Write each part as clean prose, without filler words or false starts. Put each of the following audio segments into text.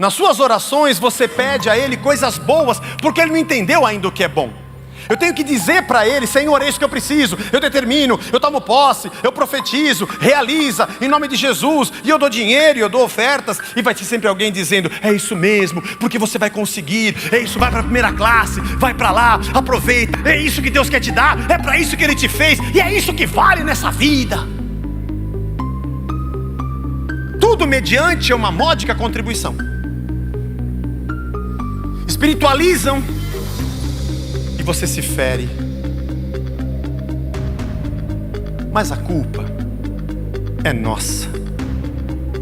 Nas suas orações você pede a Ele coisas boas, porque Ele não entendeu ainda o que é bom. Eu tenho que dizer para Ele: Senhor, é isso que eu preciso, eu determino, eu tomo posse, eu profetizo, realiza, em nome de Jesus, e eu dou dinheiro, e eu dou ofertas, e vai ter sempre alguém dizendo: é isso mesmo, porque você vai conseguir, é isso, vai para a primeira classe, vai para lá, aproveita, é isso que Deus quer te dar, é para isso que Ele te fez, e é isso que vale nessa vida. Tudo mediante uma módica contribuição. Espiritualizam e você se fere. Mas a culpa é nossa.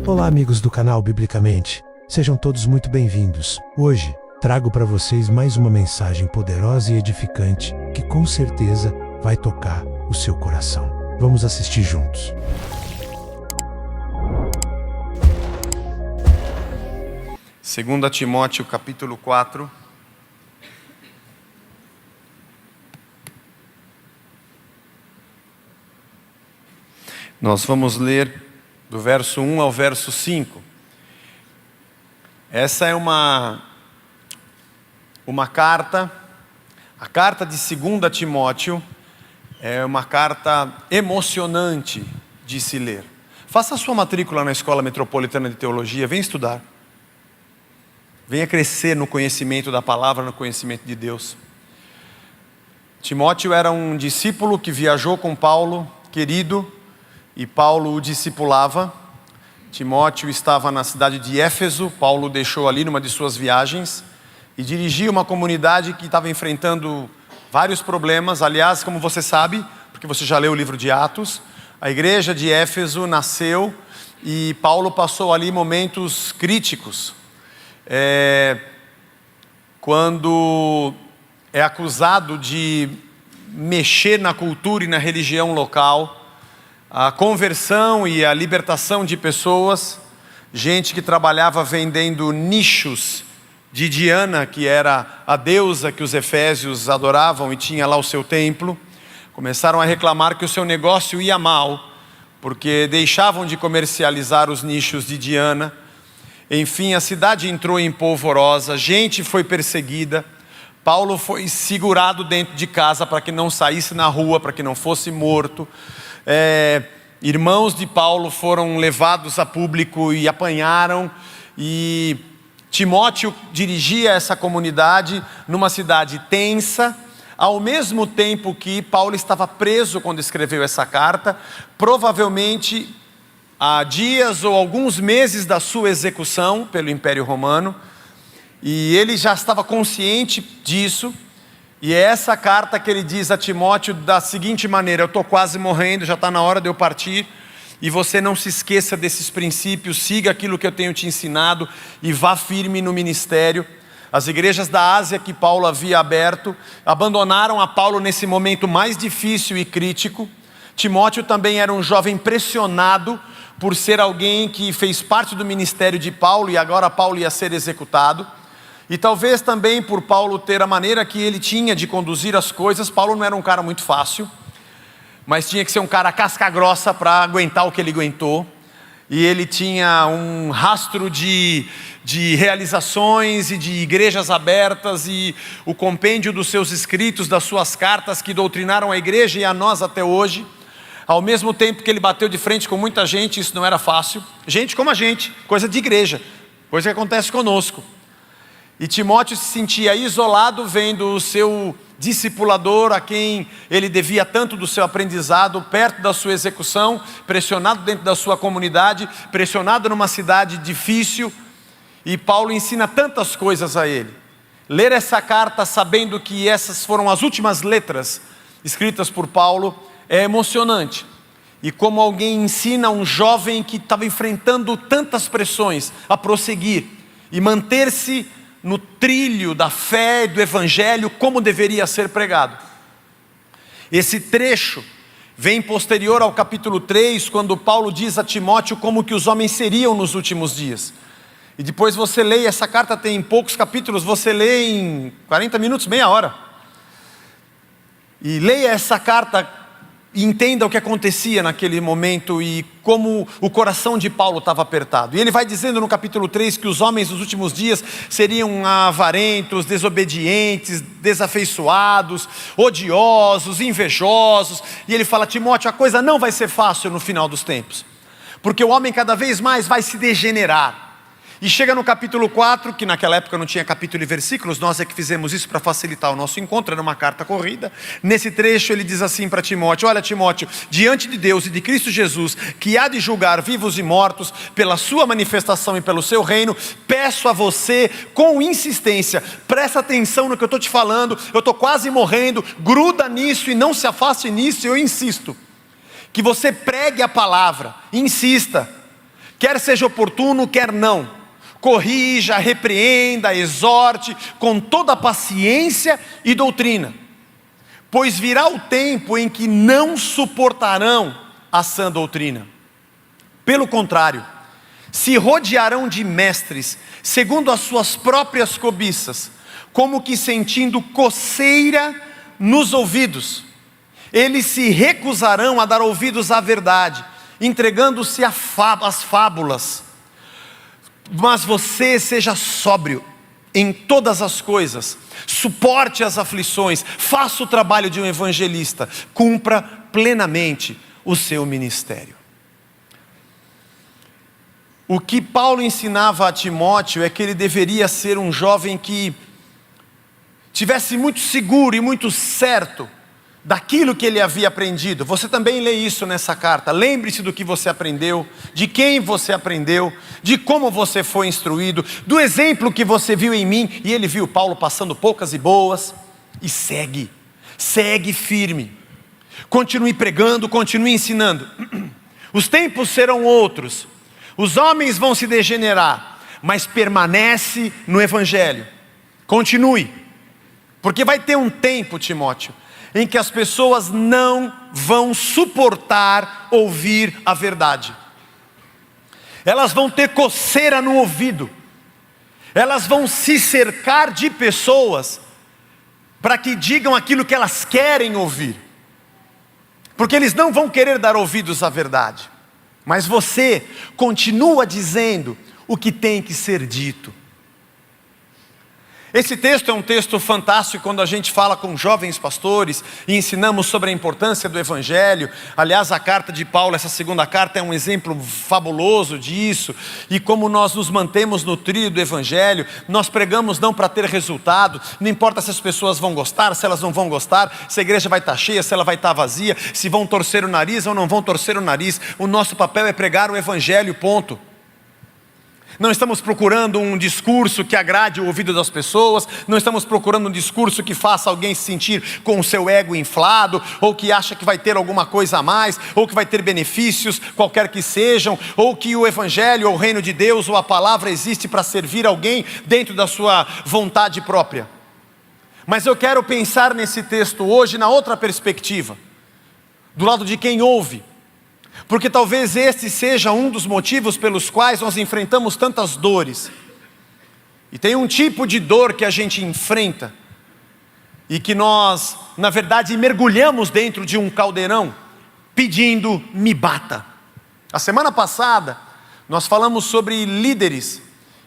Olá, amigos do canal Biblicamente. Sejam todos muito bem-vindos. Hoje, trago para vocês mais uma mensagem poderosa e edificante que com certeza vai tocar o seu coração. Vamos assistir juntos. Segunda Timóteo capítulo 4. Nós vamos ler do verso 1 ao verso 5. Essa é uma carta, a carta de 2 Timóteo é uma carta emocionante de se ler. Faça a sua matrícula na Escola Metropolitana de Teologia, venha estudar. Venha crescer no conhecimento da palavra, no conhecimento de Deus. Timóteo era um discípulo que viajou com Paulo, querido, e Paulo o discipulava. Timóteo estava na cidade de Éfeso, Paulo o deixou ali numa de suas viagens e dirigia uma comunidade que estava enfrentando vários problemas. Aliás, como você sabe, porque você já leu o livro de Atos, a igreja de Éfeso nasceu e Paulo passou ali momentos críticos. Quando é acusado de mexer na cultura e na religião local, a conversão e a libertação de pessoas, gente que trabalhava vendendo nichos de Diana, que era a deusa que os efésios adoravam e tinha lá o seu templo, começaram a reclamar que o seu negócio ia mal, porque deixavam de comercializar os nichos de Diana. Enfim, a cidade entrou em polvorosa, gente foi perseguida, Paulo foi segurado dentro de casa para que não saísse na rua, para que não fosse morto. Irmãos de Paulo foram levados a público e apanharam, e Timóteo dirigia essa comunidade numa cidade tensa, ao mesmo tempo que Paulo estava preso quando escreveu essa carta, provavelmente há dias ou alguns meses da sua execução pelo Império Romano, e ele já estava consciente disso. E é essa carta que ele diz a Timóteo da seguinte maneira: eu estou quase morrendo, já está na hora de eu partir, e você não se esqueça desses princípios, siga aquilo que eu tenho te ensinado e vá firme no ministério. As igrejas da Ásia que Paulo havia aberto abandonaram a Paulo nesse momento mais difícil e crítico. Timóteo também era um jovem pressionado por ser alguém que fez parte do ministério de Paulo, e agora Paulo ia ser executado. E talvez também por Paulo ter a maneira que ele tinha de conduzir as coisas. Paulo não era um cara muito fácil, mas tinha que ser um cara casca grossa para aguentar o que ele aguentou. E ele tinha um rastro de realizações e de igrejas abertas, e o compêndio dos seus escritos, das suas cartas que doutrinaram a igreja e a nós até hoje. Ao mesmo tempo que ele bateu de frente com muita gente, isso não era fácil. Gente como a gente, coisa de igreja, coisa que acontece conosco. E Timóteo se sentia isolado vendo o seu discipulador, a quem ele devia tanto do seu aprendizado, perto da sua execução, pressionado dentro da sua comunidade, pressionado numa cidade difícil. E Paulo ensina tantas coisas a ele. Ler essa carta sabendo que essas foram as últimas letras escritas por Paulo é emocionante. E como alguém ensina um jovem que estava enfrentando tantas pressões a prosseguir e manter-se no trilho da fé e do evangelho como deveria ser pregado. Esse trecho vem posterior ao capítulo 3, quando Paulo diz a Timóteo como que os homens seriam nos últimos dias. E depois você lê, essa carta tem poucos capítulos, você lê em 40 minutos, meia hora. E leia essa carta e entenda o que acontecia naquele momento e como o coração de Paulo estava apertado. E ele vai dizendo no capítulo 3 que os homens dos últimos dias seriam avarentos, desobedientes, desafeiçoados, odiosos, invejosos. E ele fala: Timóteo, a coisa não vai ser fácil no final dos tempos, porque o homem cada vez mais vai se degenerar. E chega no capítulo 4, que naquela época não tinha capítulo e versículos, nós é que fizemos isso para facilitar o nosso encontro, era uma carta corrida. Nesse trecho ele diz assim para Timóteo: olha, Timóteo, diante de Deus e de Cristo Jesus, que há de julgar vivos e mortos, pela sua manifestação e pelo seu reino, peço a você com insistência, presta atenção no que eu estou te falando, eu estou quase morrendo, gruda nisso e não se afaste nisso, eu insisto, que você pregue a palavra, insista, quer seja oportuno, quer não, corrija, repreenda, exorte com toda a paciência e doutrina, pois virá o tempo em que não suportarão a sã doutrina. Pelo contrário, se rodearão de mestres, segundo as suas próprias cobiças, como que sentindo coceira nos ouvidos. Eles se recusarão a dar ouvidos à verdade, entregando-se às fábulas. Mas você seja sóbrio em todas as coisas, suporte as aflições, faça o trabalho de um evangelista, cumpra plenamente o seu ministério. O que Paulo ensinava a Timóteo é que ele deveria ser um jovem que tivesse muito seguro e muito certo daquilo que ele havia aprendido. Você também lê isso nessa carta. Lembre-se do que você aprendeu, de quem você aprendeu, de como você foi instruído, do exemplo que você viu em mim. E ele viu Paulo passando poucas e boas. E segue firme, continue pregando, continue ensinando. Os tempos serão outros, os homens vão se degenerar, mas permanece no evangelho, continue, porque vai ter um tempo, Timóteo, em que as pessoas não vão suportar ouvir a verdade. Elas vão ter coceira no ouvido. Elas vão se cercar de pessoas para que digam aquilo que elas querem ouvir. Porque eles não vão querer dar ouvidos à verdade. Mas você continua dizendo o que tem que ser dito. Esse texto é um texto fantástico quando a gente fala com jovens pastores e ensinamos sobre a importância do evangelho. Aliás, a carta de Paulo, essa segunda carta, é um exemplo fabuloso disso. E como nós nos mantemos no trilho do evangelho, nós pregamos não para ter resultado, não importa se as pessoas vão gostar, se elas não vão gostar, se a igreja vai estar cheia, se ela vai estar vazia, se vão torcer o nariz ou não vão torcer o nariz. O nosso papel é pregar o evangelho, ponto. Não estamos procurando um discurso que agrade o ouvido das pessoas, não estamos procurando um discurso que faça alguém se sentir com o seu ego inflado, ou que acha que vai ter alguma coisa a mais, ou que vai ter benefícios, qualquer que sejam, ou que o evangelho, ou o reino de Deus, ou a palavra existe para servir alguém dentro da sua vontade própria. Mas eu quero pensar nesse texto hoje na outra perspectiva, do lado de quem ouve. Porque talvez este seja um dos motivos pelos quais nós enfrentamos tantas dores. E tem um tipo de dor que a gente enfrenta e que nós, na verdade, mergulhamos dentro de um caldeirão pedindo: me bata. A semana passada nós falamos sobre líderes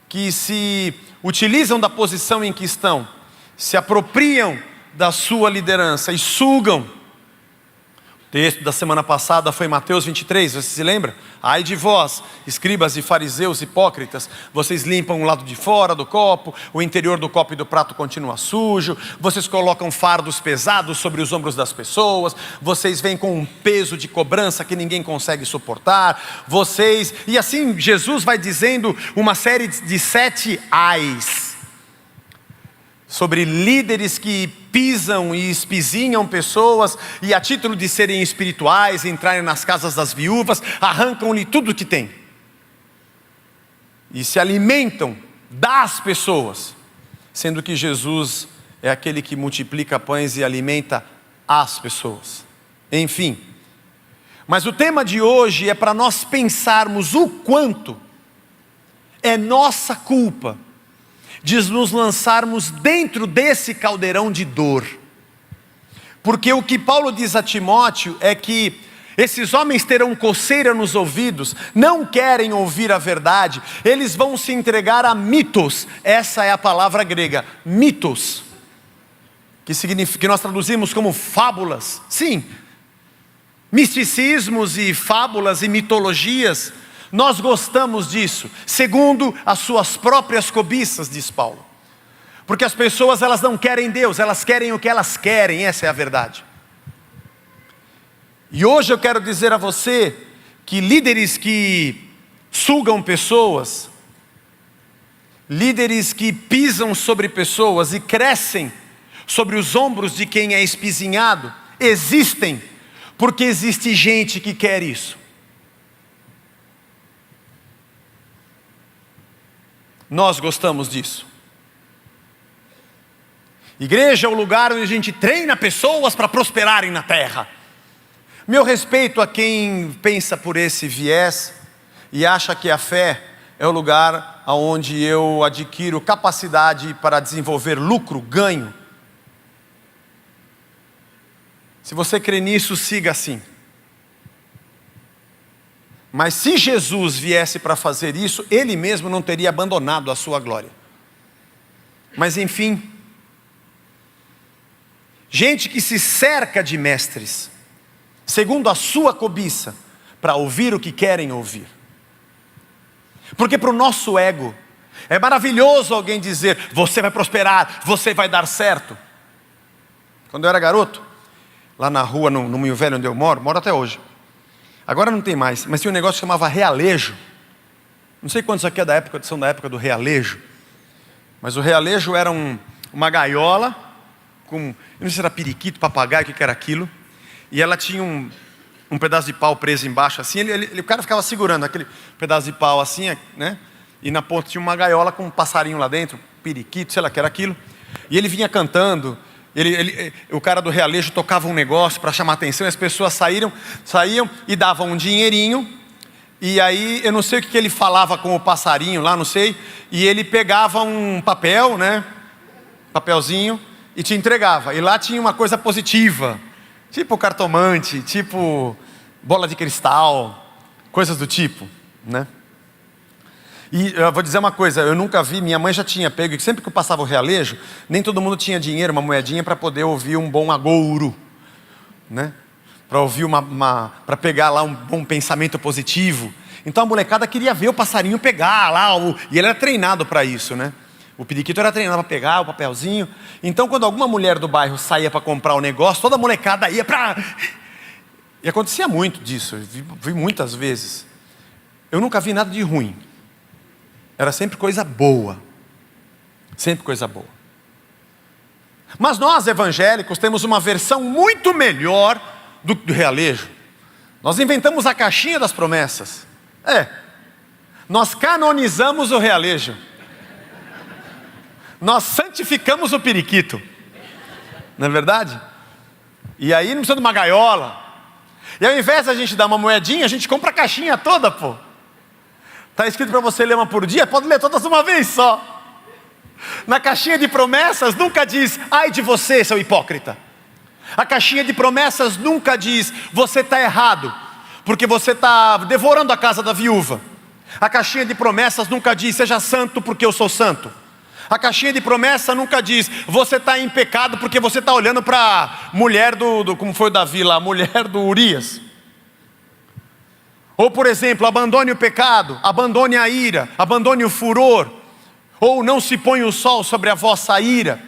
que se utilizam da posição em que estão, se apropriam da sua liderança e sugam. O texto da semana passada foi Mateus 23, você se lembra? Ai de vós, escribas e fariseus hipócritas, vocês limpam o lado de fora do copo, o interior do copo e do prato continua sujo, vocês colocam fardos pesados sobre os ombros das pessoas, vocês vêm com um peso de cobrança que ninguém consegue suportar, vocês... E assim Jesus vai dizendo uma série de 7 ais sobre líderes que pisam e espizinham pessoas e a título de serem espirituais, entrarem nas casas das viúvas, arrancam-lhe tudo que tem e se alimentam das pessoas, sendo que Jesus é aquele que multiplica pães e alimenta as pessoas. Enfim, mas o tema de hoje é para nós pensarmos o quanto é nossa culpa de nos lançarmos dentro desse caldeirão de dor. Porque o que Paulo diz a Timóteo é que esses homens terão coceira nos ouvidos, não querem ouvir a verdade, eles vão se entregar a mitos. Essa é a palavra grega, mitos, que significa, que nós traduzimos como fábulas. Sim, misticismos e fábulas e mitologias, nós gostamos disso, segundo as suas próprias cobiças, diz Paulo. Porque as pessoas, elas não querem Deus, elas querem o que elas querem, essa é a verdade. E hoje eu quero dizer a você que líderes que sugam pessoas, líderes que pisam sobre pessoas e crescem sobre os ombros de quem é espizinhado, existem, porque existe gente que quer isso. Nós gostamos disso. Igreja é o lugar onde a gente treina pessoas para prosperarem na terra. Meu respeito a quem pensa por esse viés e acha que a fé é o lugar onde eu adquiro capacidade para desenvolver lucro, ganho. Se você crê nisso, siga assim. Mas se Jesus viesse para fazer isso, Ele mesmo não teria abandonado a sua glória. Mas enfim, gente que se cerca de mestres, segundo a sua cobiça, para ouvir o que querem ouvir. Porque para o nosso ego, é maravilhoso alguém dizer, você vai prosperar, você vai dar certo. Quando eu era garoto, lá na rua, no Moinho Velho onde eu moro até hoje. Agora não tem mais, mas tinha um negócio que chamava realejo. Não sei quantos aqui são da época do realejo. Mas o realejo era uma gaiola, com, eu não sei se era periquito, papagaio, o que era aquilo. E ela tinha um pedaço de pau preso embaixo assim, o cara ficava segurando aquele pedaço de pau assim, né? E na ponta tinha uma gaiola com um passarinho lá dentro, periquito, sei lá o que era aquilo. E ele vinha cantando, o cara do realejo tocava um negócio para chamar atenção, e as pessoas saíam e davam um dinheirinho, e aí eu não sei o que ele falava com o passarinho lá, não sei, e ele pegava um papel, né? Papelzinho, e te entregava, e lá tinha uma coisa positiva, tipo cartomante, tipo bola de cristal, coisas do tipo, né? E eu vou dizer uma coisa, eu nunca vi, minha mãe já tinha pego, e sempre que eu passava o realejo, nem todo mundo tinha dinheiro, uma moedinha para poder ouvir um bom agouro, né? Para ouvir para pegar lá um bom pensamento positivo. Então a molecada queria ver o passarinho pegar lá, e ele era treinado para isso, né? O periquito era treinado para pegar o papelzinho. Então quando alguma mulher do bairro saía para comprar o negócio, toda a molecada ia para... E acontecia muito disso, eu vi muitas vezes. Eu nunca vi nada de ruim. Era sempre coisa boa. Sempre coisa boa. Mas nós evangélicos temos uma versão muito melhor do realejo. Nós inventamos a caixinha das promessas. Nós canonizamos o realejo. Nós santificamos o periquito. Não é verdade? E aí não precisa de uma gaiola. E ao invés da gente dar uma moedinha, a gente compra a caixinha toda, pô. Está escrito para você ler uma por dia, pode ler todas uma vez só. Na caixinha de promessas nunca diz, ai de você, seu hipócrita. A caixinha de promessas nunca diz, você está errado, porque você está devorando a casa da viúva. A caixinha de promessas nunca diz, seja santo porque eu sou santo. A caixinha de promessa nunca diz, você está em pecado porque você está olhando para a mulher como foi o Davi lá, a mulher do Urias. Ou por exemplo, abandone o pecado, abandone a ira, abandone o furor. Ou não se põe o sol sobre a vossa ira.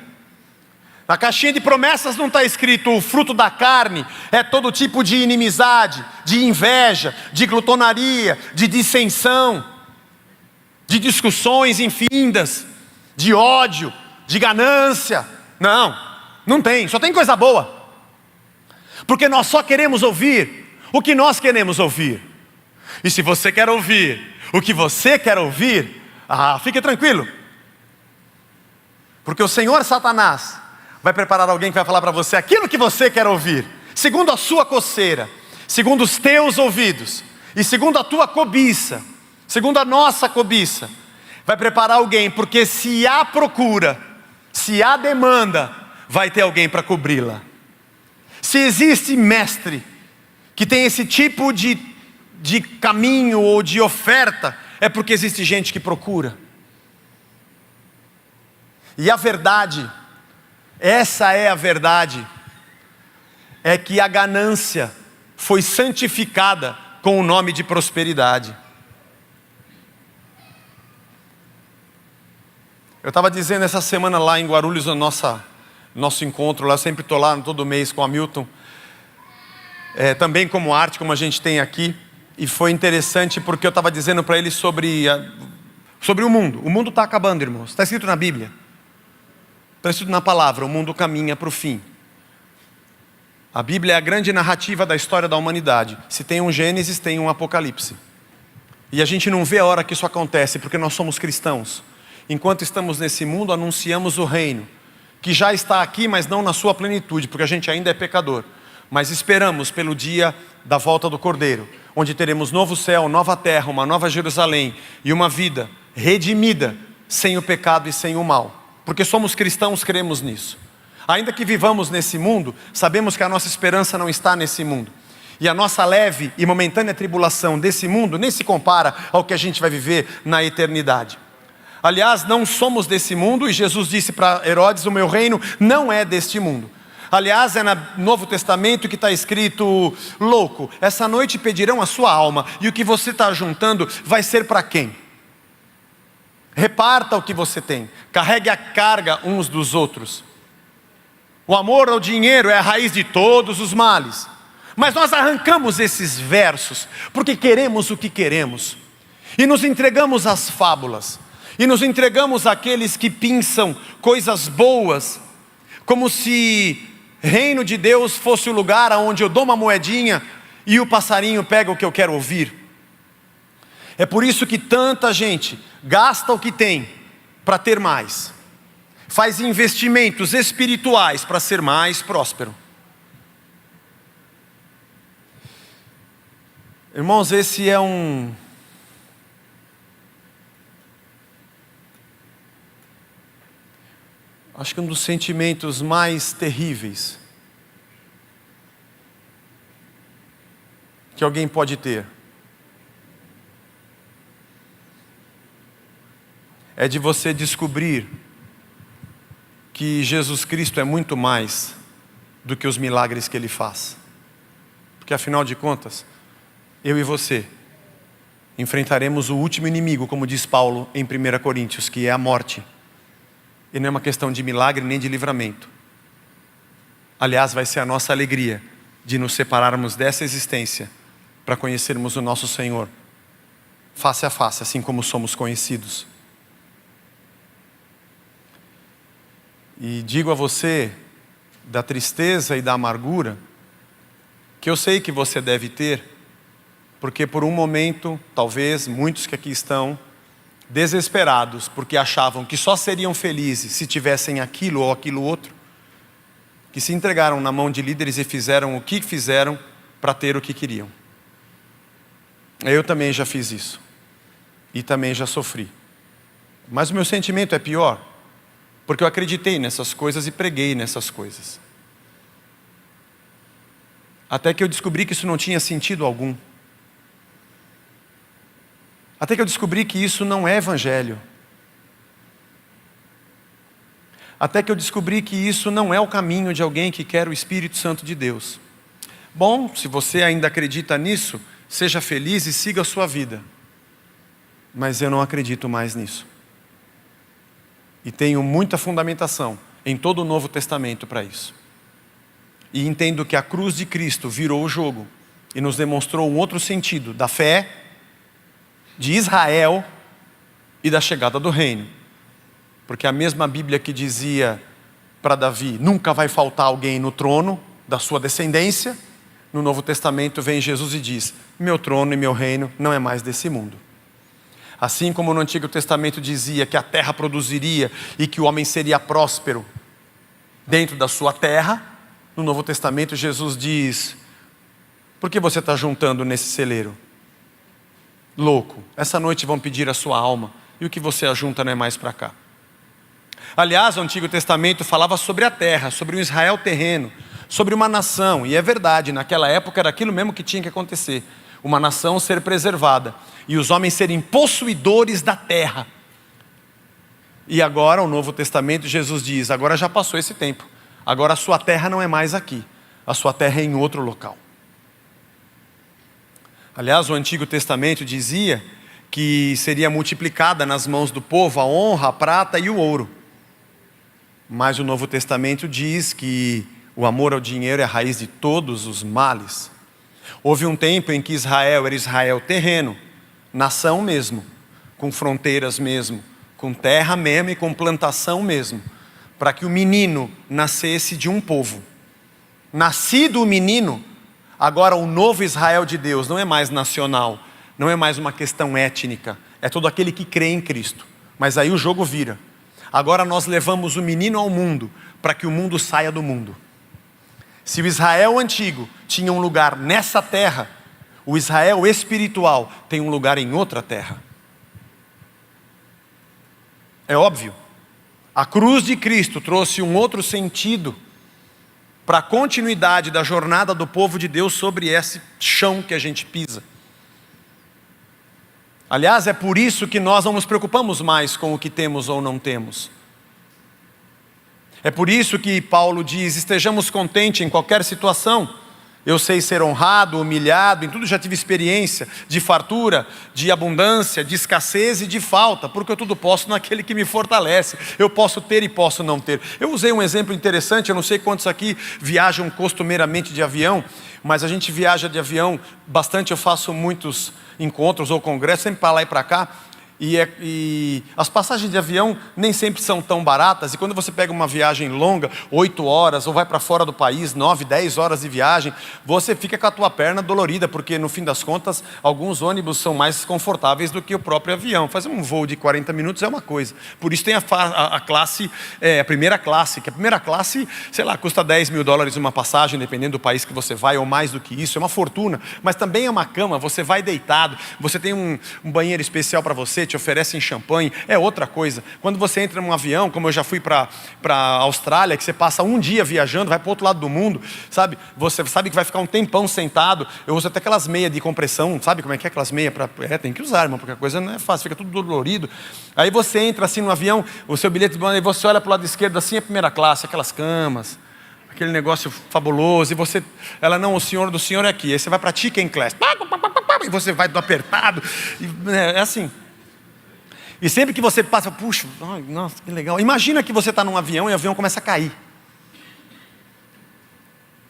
Na caixinha de promessas não está escrito o fruto da carne, é todo tipo de inimizade, de inveja, de glutonaria, de dissensão, de discussões infindas, de ódio, de ganância. Não tem, só tem coisa boa. Porque nós só queremos ouvir o que nós queremos ouvir. E se você quer ouvir o que você quer ouvir, fique tranquilo. Porque o Senhor Satanás vai preparar alguém que vai falar para você aquilo que você quer ouvir, segundo a sua coceira, segundo os teus ouvidos, e segundo a tua cobiça, segundo a nossa cobiça. Vai preparar alguém, porque se há procura, se há demanda, vai ter alguém para cobri-la. Se existe mestre que tem esse tipo de caminho ou de oferta, é porque existe gente que procura. E a verdade, essa é a verdade, é que a ganância foi santificada com o nome de prosperidade. Eu estava dizendo essa semana lá em Guarulhos, no nosso encontro lá, eu sempre estou lá todo mês com o Hamilton, também como arte, como a gente tem aqui, e foi interessante porque eu estava dizendo para ele sobre o mundo. O mundo está acabando, irmãos, está escrito na Bíblia, está escrito na palavra, o mundo caminha para o fim. A Bíblia é a grande narrativa da história da humanidade. Se tem um Gênesis, tem um Apocalipse. E a gente não vê a hora que isso acontece, porque nós somos cristãos. Enquanto estamos nesse mundo, anunciamos o reino, que já está aqui, mas não na sua plenitude, porque a gente ainda é pecador. Mas esperamos pelo dia da volta do Cordeiro, onde teremos novo céu, nova terra, uma nova Jerusalém e uma vida redimida, sem o pecado e sem o mal. Porque somos cristãos, cremos nisso. Ainda que vivamos nesse mundo, sabemos que a nossa esperança não está nesse mundo. E a nossa leve e momentânea tribulação desse mundo nem se compara ao que a gente vai viver na eternidade. Aliás, não somos desse mundo, e Jesus disse para Herodes: o meu reino não é deste mundo. Aliás, é no Novo Testamento que está escrito: louco, essa noite pedirão a sua alma, e o que você está juntando vai ser para quem? Reparta o que você tem, carregue a carga uns dos outros. O amor ao dinheiro é a raiz de todos os males. Mas nós arrancamos esses versos porque queremos o que queremos, e nos entregamos às fábulas, e nos entregamos àqueles que pensam coisas boas, como se reino de Deus fosse o lugar onde eu dou uma moedinha e o passarinho pega o que eu quero ouvir. É por isso que tanta gente gasta o que tem para ter mais, faz investimentos espirituais para ser mais próspero. Irmãos, esse é acho que um dos sentimentos mais terríveis que alguém pode ter. É de você descobrir que Jesus Cristo é muito mais do que os milagres que Ele faz. Porque afinal de contas, eu e você enfrentaremos o último inimigo, como diz Paulo em 1 Coríntios, que é a morte. E não é uma questão de milagre nem de livramento. Aliás, vai ser a nossa alegria de nos separarmos dessa existência para conhecermos o nosso Senhor face a face, assim como somos conhecidos. E digo a você, da tristeza e da amargura, que eu sei que você deve ter, porque por um momento, talvez muitos que aqui estão, desesperados, porque achavam que só seriam felizes se tivessem aquilo ou aquilo outro, que se entregaram na mão de líderes e fizeram o que fizeram para ter o que queriam. Eu também já fiz isso, e também já sofri. Mas o meu sentimento é pior, porque eu acreditei nessas coisas e preguei nessas coisas. Até que eu descobri que isso não tinha sentido algum. Até que eu descobri que isso não é evangelho. Até que eu descobri que isso não é o caminho de alguém que quer o Espírito Santo de Deus. Bom, se você ainda acredita nisso, seja feliz e siga a sua vida. Mas eu não acredito mais nisso. E tenho muita fundamentação em todo o Novo Testamento para isso. E entendo que a cruz de Cristo virou o jogo e nos demonstrou um outro sentido da fé de Israel e da chegada do reino. Porque a mesma Bíblia que dizia para Davi: nunca vai faltar alguém no trono da sua descendência, no Novo Testamento vem Jesus e diz: meu trono e meu reino não é mais desse mundo. Assim como no Antigo Testamento dizia que a terra produziria e que o homem seria próspero dentro da sua terra, no Novo Testamento Jesus diz: por que você está juntando nesse celeiro? Louco, essa noite vão pedir a sua alma, e o que você ajunta não é mais para cá. Aliás, o Antigo Testamento falava sobre a terra, sobre um Israel terreno, sobre uma nação, e é verdade, naquela época era aquilo mesmo que tinha que acontecer, uma nação ser preservada, e os homens serem possuidores da terra. E agora o Novo Testamento, Jesus diz, agora já passou esse tempo, agora a sua terra não é mais aqui, a sua terra é em outro local. Aliás, o Antigo Testamento dizia que seria multiplicada nas mãos do povo a honra, a prata e o ouro. Mas o Novo Testamento diz que o amor ao dinheiro é a raiz de todos os males. Houve um tempo em que Israel era Israel terreno, nação mesmo, com fronteiras mesmo, com terra mesmo e com plantação mesmo, para que o menino nascesse de um povo. Nascido o menino, agora o novo Israel de Deus não é mais nacional, não é mais uma questão étnica, é todo aquele que crê em Cristo. Mas aí o jogo vira. Agora nós levamos o menino ao mundo, para que o mundo saia do mundo. Se o Israel antigo tinha um lugar nessa terra, o Israel espiritual tem um lugar em outra terra. É óbvio, a cruz de Cristo trouxe um outro sentido para a continuidade da jornada do povo de Deus sobre esse chão que a gente pisa. Aliás, é por isso que nós não nos preocupamos mais com o que temos ou não temos. É por isso que Paulo diz, estejamos contentes em qualquer situação. Eu sei ser honrado, humilhado, em tudo já tive experiência de fartura, de abundância, de escassez e de falta, porque eu tudo posso naquele que me fortalece. Eu posso ter e posso não ter. Eu usei um exemplo interessante, eu não sei quantos aqui viajam costumeiramente de avião, mas a gente viaja de avião bastante, eu faço muitos encontros ou congressos, sempre para lá e para cá. E as passagens de avião nem sempre são tão baratas, e quando você pega uma viagem longa, 8 horas, ou vai para fora do país, 9, 10 horas de viagem, você fica com a tua perna dolorida, porque no fim das contas, alguns ônibus são mais confortáveis do que o próprio avião. Fazer um voo de 40 minutos é uma coisa, por isso tem a classe, a primeira classe, que a primeira classe, sei lá, custa $10 mil uma passagem, dependendo do país que você vai, ou mais do que isso, é uma fortuna, mas também é uma cama, você vai deitado, você tem um banheiro especial para você, te oferecem champanhe, é outra coisa. Quando você entra num avião, como eu já fui para a Austrália, que você passa um dia viajando, vai para o outro lado do mundo, sabe? Você sabe que vai ficar um tempão sentado. Eu uso até aquelas meias de compressão, sabe como é que é aquelas meias? Tem que usar, irmão, porque a coisa não é fácil, fica tudo dolorido. Aí você entra assim no avião, o seu bilhete de banho, e você olha para o lado esquerdo assim, é primeira classe, aquelas camas, aquele negócio fabuloso, e você, ela não, o senhor do senhor é aqui, aí você vai para chicken class, e você vai do apertado, é assim. E sempre que você passa, puxa, ai, nossa, que legal. Imagina que você está num avião e o avião começa a cair.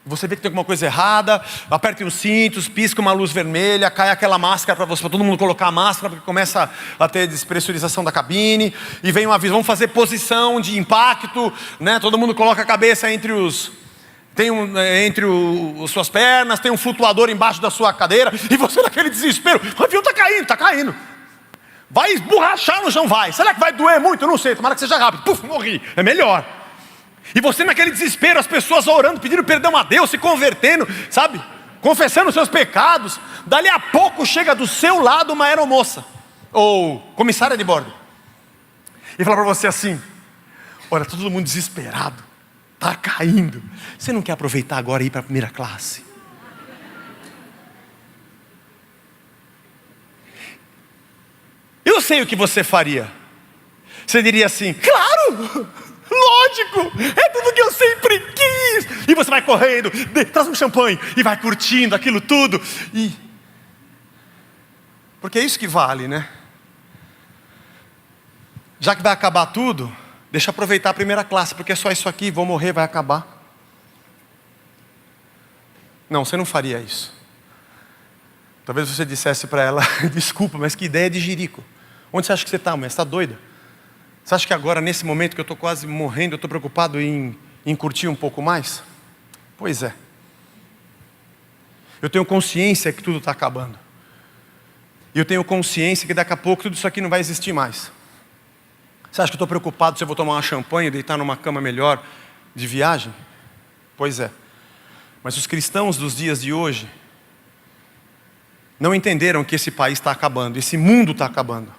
Você vê que tem alguma coisa errada, aperta os cintos, pisca uma luz vermelha, cai aquela máscara para todo mundo colocar a máscara, porque começa a ter despressurização da cabine, e vem um aviso, vamos fazer posição de impacto, né? Todo mundo coloca a cabeça entre suas pernas, tem um flutuador embaixo da sua cadeira, e você naquele desespero, o avião está caindo. Vai esborrachar no chão, vai. Será que vai doer muito? Não sei, tomara que seja rápido. Puf, morri, é melhor. E você naquele desespero, as pessoas orando, pedindo perdão a Deus, se convertendo, sabe? Confessando os seus pecados. Dali a pouco chega do seu lado uma aeromoça, ou comissária de bordo, e fala para você assim, olha, todo mundo desesperado, está caindo. Você não quer aproveitar agora e ir para a primeira classe? Eu sei o que você faria. Você diria assim, claro, lógico, é tudo que eu sempre quis. E você vai correndo, traz um champanhe e vai curtindo aquilo tudo. Porque é isso que vale, né? Já que vai acabar tudo, deixa eu aproveitar a primeira classe, porque é só isso aqui, vou morrer, vai acabar. Não, você não faria isso. Talvez você dissesse para ela, desculpa, mas que ideia de jirico. Onde você acha que você está, mulher? Você está doida? Você acha que agora, nesse momento que eu estou quase morrendo, eu estou preocupado em curtir um pouco mais? Pois é. Eu tenho consciência que tudo está acabando. E eu tenho consciência que daqui a pouco tudo isso aqui não vai existir mais. Você acha que eu estou preocupado se eu vou tomar uma champanhe, deitar numa cama melhor de viagem? Pois é. Mas os cristãos dos dias de hoje não entenderam que esse país está acabando, esse mundo está acabando.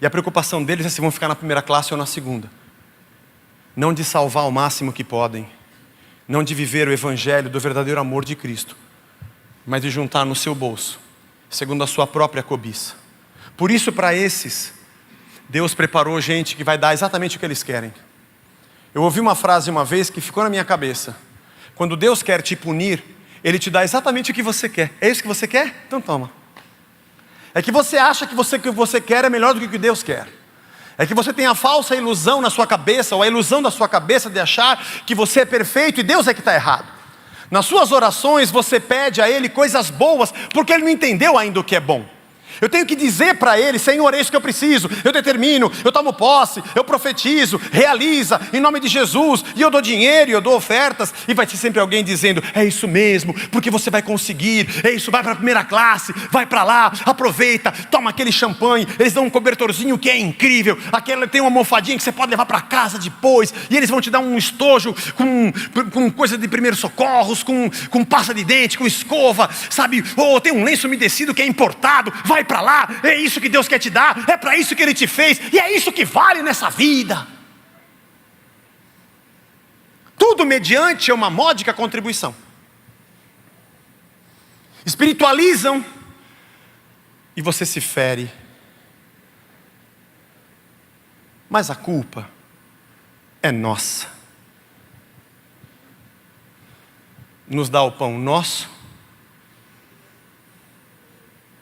E a preocupação deles é se vão ficar na primeira classe ou na segunda. Não de salvar o máximo que podem, não de viver o evangelho do verdadeiro amor de Cristo, mas de juntar no seu bolso, segundo a sua própria cobiça. Por isso, para esses, Deus preparou gente que vai dar exatamente o que eles querem. Eu ouvi uma frase uma vez que ficou na minha cabeça: quando Deus quer te punir, Ele te dá exatamente o que você quer. É isso que você quer? Então toma. É que você acha que o que você quer é melhor do que o que Deus quer. É que você tem a falsa ilusão na sua cabeça, ou a ilusão da sua cabeça de achar que você é perfeito e Deus é que está errado. Nas suas orações você pede a Ele coisas boas, porque Ele não entendeu ainda o que é bom. Eu tenho que dizer para Ele: Senhor, é isso que eu preciso, eu determino, eu tomo posse, eu profetizo, realiza, em nome de Jesus, e eu dou dinheiro, e eu dou ofertas, e vai ter sempre alguém dizendo: é isso mesmo, porque você vai conseguir, é isso, vai para a primeira classe, vai para lá, aproveita, toma aquele champanhe, eles dão um cobertorzinho que é incrível, aquele tem uma almofadinha que você pode levar para casa depois, e eles vão te dar um estojo com coisa de primeiros socorros, com pasta de dente, com escova, sabe, ou tem um lenço umedecido que é importado, vai para lá, é isso que Deus quer te dar, é para isso que Ele te fez, e é isso que vale nessa vida. Tudo mediante uma módica contribuição. Espiritualizam e você se fere. Mas a culpa é nossa. Nos dá o pão nosso.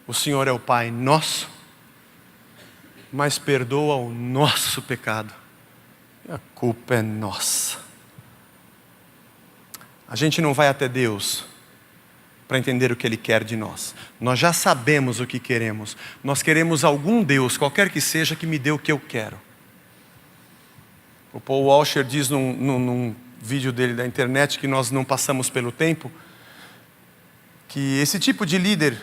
O Senhor é o Pai nosso, mas perdoa o nosso pecado. E a culpa é nossa. A gente não vai até Deus para entender o que Ele quer de nós. Nós já sabemos o que queremos. Nós queremos algum Deus, qualquer que seja, que me dê o que eu quero. O Paul Washer diz num vídeo dele da internet, que nós não passamos pelo tempo, que esse tipo de líder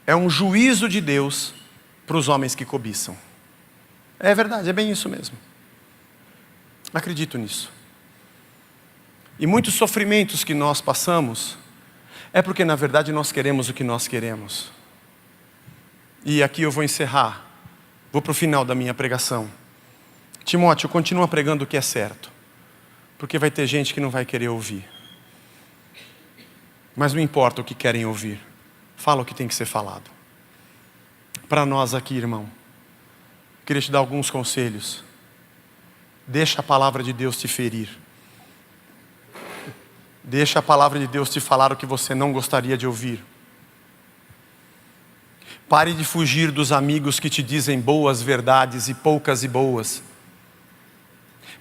é um juízo de Deus para os homens que cobiçam. É verdade, é bem isso mesmo. Acredito nisso. E muitos sofrimentos que nós passamos é porque na verdade nós queremos o que nós queremos. E aqui eu vou encerrar. Vou para o final da minha pregação. Timóteo, continua pregando o que é certo, porque vai ter gente que não vai querer ouvir. Mas não importa o que querem ouvir. Fala o que tem que ser falado. Para nós aqui, irmão, queria te dar alguns conselhos. Deixa a palavra de Deus te ferir. Deixa a palavra de Deus te falar o que você não gostaria de ouvir. Pare de fugir dos amigos que te dizem boas verdades e poucas e boas.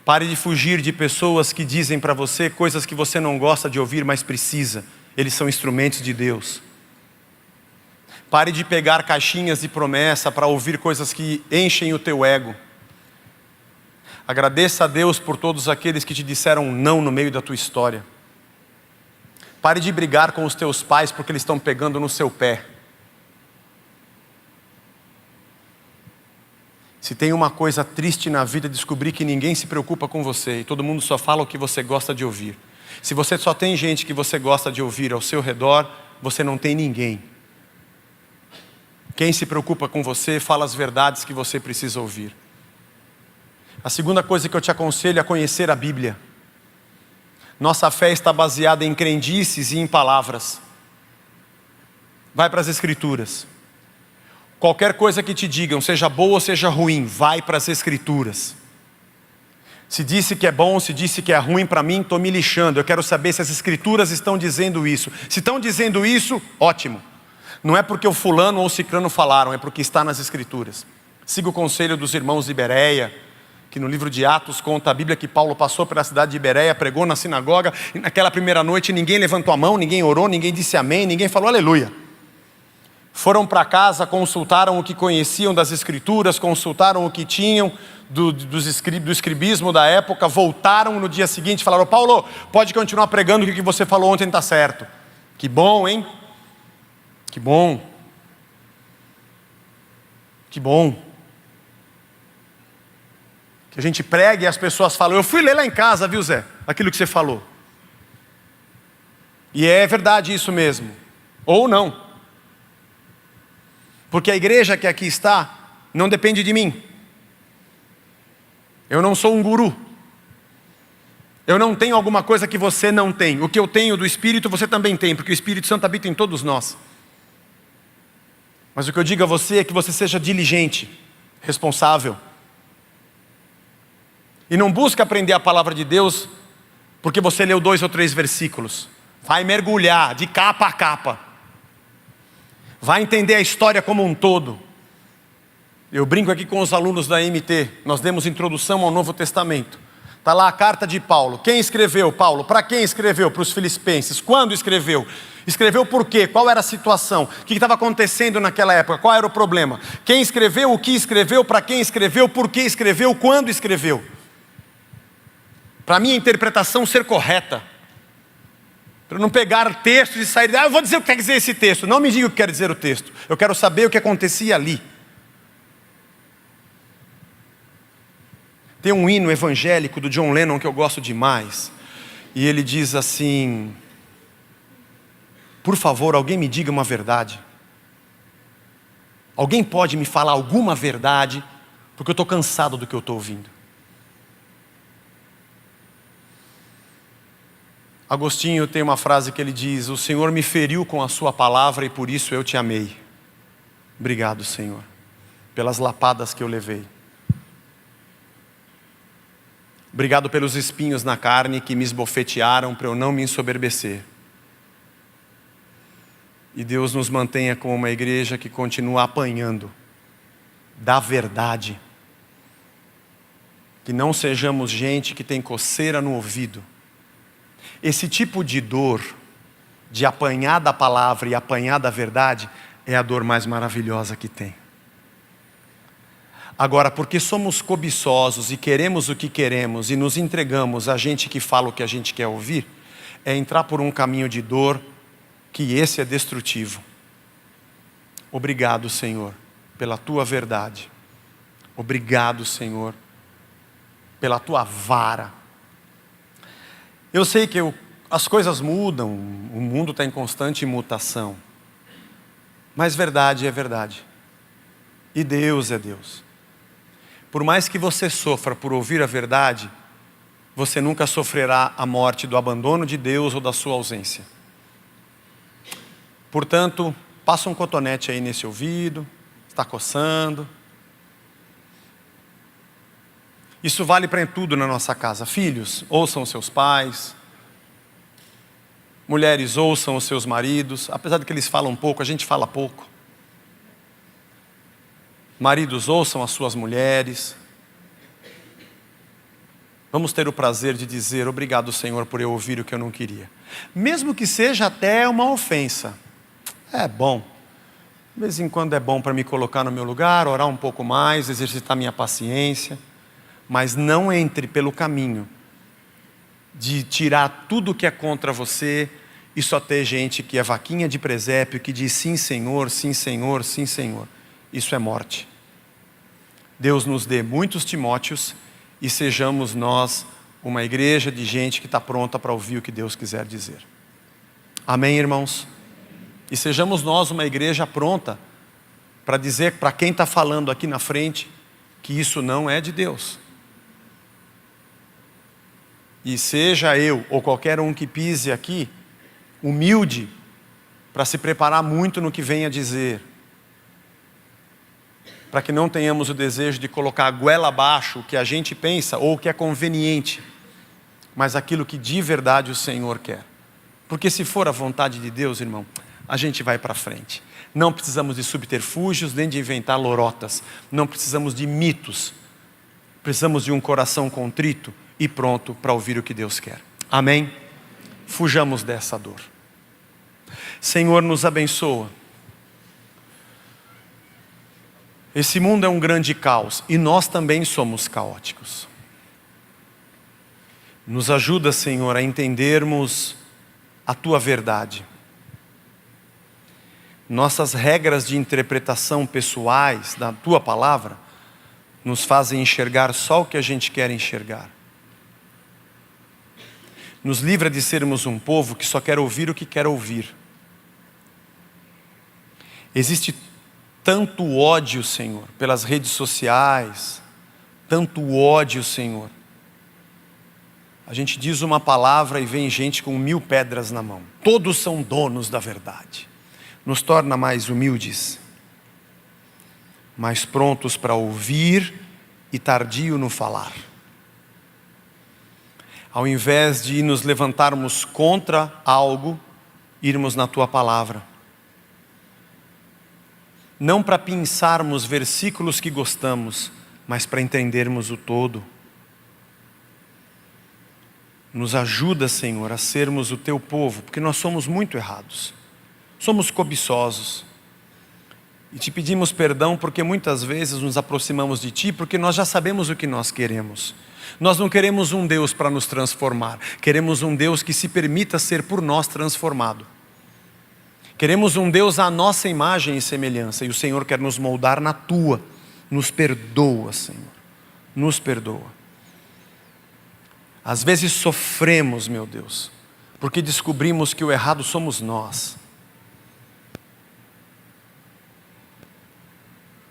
Pare de fugir de pessoas que dizem para você coisas que você não gosta de ouvir, mas precisa. Eles são instrumentos de Deus. Pare de pegar caixinhas de promessa para ouvir coisas que enchem o teu ego. Agradeça a Deus por todos aqueles que te disseram não no meio da tua história. Pare de brigar com os teus pais porque eles estão pegando no seu pé. Se tem uma coisa triste na vida, descobrir que ninguém se preocupa com você e todo mundo só fala o que você gosta de ouvir. Se você só tem gente que você gosta de ouvir ao seu redor, você não tem ninguém. Quem se preocupa com você fala as verdades que você precisa ouvir. A segunda coisa que eu te aconselho é conhecer a Bíblia. Nossa fé está baseada em crendices e em palavras. Vai para as Escrituras. Qualquer coisa que te digam, seja boa ou seja ruim, vai para as Escrituras. Se disse que é bom, se disse que é ruim para mim, estou me lixando. Eu quero saber se as Escrituras estão dizendo isso. Se estão dizendo isso, ótimo. Não é porque o fulano ou o ciclano falaram, é porque está nas Escrituras. Siga o conselho dos irmãos de Bereia, que no livro de Atos conta a Bíblia que Paulo passou pela cidade de Bereia, pregou na sinagoga, e naquela primeira noite ninguém levantou a mão, ninguém orou, ninguém disse amém, ninguém falou aleluia. Foram para casa, consultaram o que conheciam das Escrituras, consultaram o que tinham do escribismo da época, voltaram no dia seguinte e falaram: Paulo, pode continuar pregando, que o que você falou ontem está certo. Que bom, hein? Que bom. Que bom. Que a gente pregue e as pessoas falam: eu fui ler lá em casa, viu, Zé? Aquilo que você falou. E é verdade isso mesmo. Ou não. Porque a igreja que aqui está não depende de mim. Eu não sou um guru. Eu não tenho alguma coisa que você não tem. O que eu tenho do Espírito, você também tem, porque o Espírito Santo habita em todos nós. Mas o que eu digo a você é que você seja diligente, responsável. E não busque aprender a palavra de Deus porque você leu 2 ou 3 versículos. Vai mergulhar de capa a capa. Vai entender a história como um todo. Eu brinco aqui com os alunos da MT. Nós demos introdução ao Novo Testamento. Está lá a carta de Paulo. Quem escreveu, Paulo? Para quem escreveu? Para os filipenses. Quando escreveu? Escreveu por quê? Qual era a situação? O que estava acontecendo naquela época? Qual era o problema? Quem escreveu? O que escreveu? Para quem escreveu? Por que escreveu? Quando escreveu? Para minha interpretação ser correta. Para não pegar textos e sair... eu vou dizer o que quer dizer esse texto. Não me diga o que quer dizer o texto. Eu quero saber o que acontecia ali. Tem um hino evangélico do John Lennon que eu gosto demais. E ele diz assim: por favor, alguém me diga uma verdade. Alguém pode me falar alguma verdade? Porque eu estou cansado do que eu estou ouvindo. Agostinho tem uma frase que ele diz: o Senhor me feriu com a sua palavra e por isso eu te amei. Obrigado, Senhor, pelas lapadas que eu levei. Obrigado pelos espinhos na carne que me esbofetearam para eu não me ensoberbecer. E Deus nos mantenha como uma igreja que continua apanhando da verdade. Que não sejamos gente que tem coceira no ouvido. Esse tipo de dor, de apanhar da palavra e apanhar da verdade, é a dor mais maravilhosa que tem. Agora, porque somos cobiçosos e queremos o que queremos e nos entregamos a gente que fala o que a gente quer ouvir, é entrar por um caminho de dor que esse é destrutivo. Obrigado, Senhor, pela Tua verdade. Obrigado, Senhor, pela Tua vara. Eu sei que as coisas mudam, o mundo está em constante mutação. Mas verdade é verdade. E Deus é Deus. Por mais que você sofra por ouvir a verdade, você nunca sofrerá a morte do abandono de Deus ou da sua ausência. Portanto, passa um cotonete aí nesse ouvido, está coçando. Isso vale para tudo na nossa casa. Filhos, ouçam seus pais. Mulheres, ouçam os seus maridos. Apesar de que eles falam pouco, a gente fala pouco. Maridos, ouçam as suas mulheres. Vamos ter o prazer de dizer: obrigado, Senhor, por eu ouvir o que eu não queria. Mesmo que seja até uma ofensa. É bom. De vez em quando é bom para me colocar no meu lugar, orar um pouco mais, exercitar minha paciência. Mas não entre pelo caminho de tirar tudo que é contra você e só ter gente que é vaquinha de presépio, que diz sim, Senhor, sim, Senhor, sim, Senhor. Isso é morte. Deus nos dê muitos Timóteos e sejamos nós uma igreja de gente que está pronta para ouvir o que Deus quiser dizer. Amém, irmãos? E sejamos nós uma igreja pronta para dizer para quem está falando aqui na frente que isso não é de Deus. E seja eu ou qualquer um que pise aqui, humilde, para se preparar muito no que venha dizer. Para que não tenhamos o desejo de colocar a goela abaixo o que a gente pensa ou o que é conveniente, mas aquilo que de verdade o Senhor quer. Porque se for a vontade de Deus, irmão, a gente vai para frente. Não precisamos de subterfúgios, nem de inventar lorotas. Não precisamos de mitos. Precisamos de um coração contrito e pronto para ouvir o que Deus quer. Amém? Fujamos dessa dor. Senhor, nos abençoa. Esse mundo é um grande caos e nós também somos caóticos. Nos ajuda, Senhor, a entendermos a Tua verdade. Nossas regras de interpretação pessoais da Tua palavra nos fazem enxergar só o que a gente quer enxergar. Nos livra de sermos um povo que só quer ouvir o que quer ouvir. Existe tanto ódio, Senhor, pelas redes sociais, tanto ódio, Senhor. A gente diz uma palavra e vem gente com 1000 pedras na mão. Todos são donos da verdade. Nos torna mais humildes, mais prontos para ouvir e tardio no falar. Ao invés de nos levantarmos contra algo, irmos na tua palavra. Não para pensarmos versículos que gostamos, mas para entendermos o todo. Nos ajuda, Senhor, a sermos o teu povo, porque nós somos muito errados. Somos cobiçosos. E te pedimos perdão porque muitas vezes nos aproximamos de ti, porque nós já sabemos o que nós queremos. Nós não queremos um Deus para nos transformar. Queremos um Deus que se permita ser por nós transformado. Queremos um Deus à nossa imagem e semelhança. E o Senhor quer nos moldar na tua. Nos perdoa, Senhor. Nos perdoa. Às vezes sofremos, meu Deus, porque descobrimos que o errado somos nós.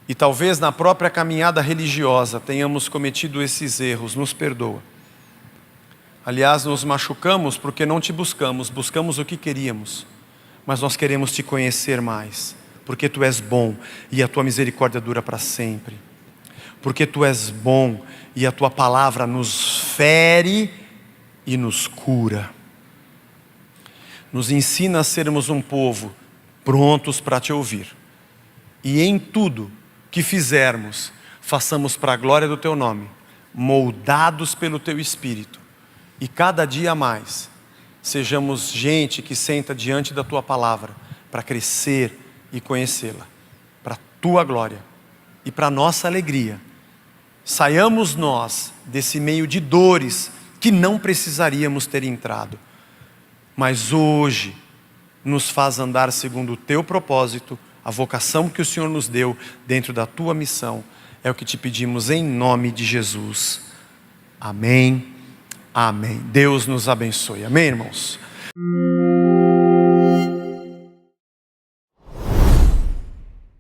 E talvez na própria caminhada religiosa tenhamos cometido esses erros, nos perdoa. Aliás, nos machucamos porque não te buscamos, buscamos o que queríamos. Mas nós queremos te conhecer mais, porque tu és bom e a tua misericórdia dura para sempre. Porque tu és bom e a tua palavra nos fere e nos cura. Nos ensina a sermos um povo prontos para te ouvir. E em tudo que fizermos, façamos para a glória do teu nome, moldados pelo teu Espírito. E cada dia mais, sejamos gente que senta diante da tua palavra para crescer e conhecê-la. Para a tua glória e para a nossa alegria. Saiamos nós desse meio de dores que não precisaríamos ter entrado. Mas hoje nos faz andar segundo o teu propósito, a vocação que o Senhor nos deu dentro da tua missão. É o que te pedimos em nome de Jesus. Amém. Amém. Deus nos abençoe. Amém, irmãos?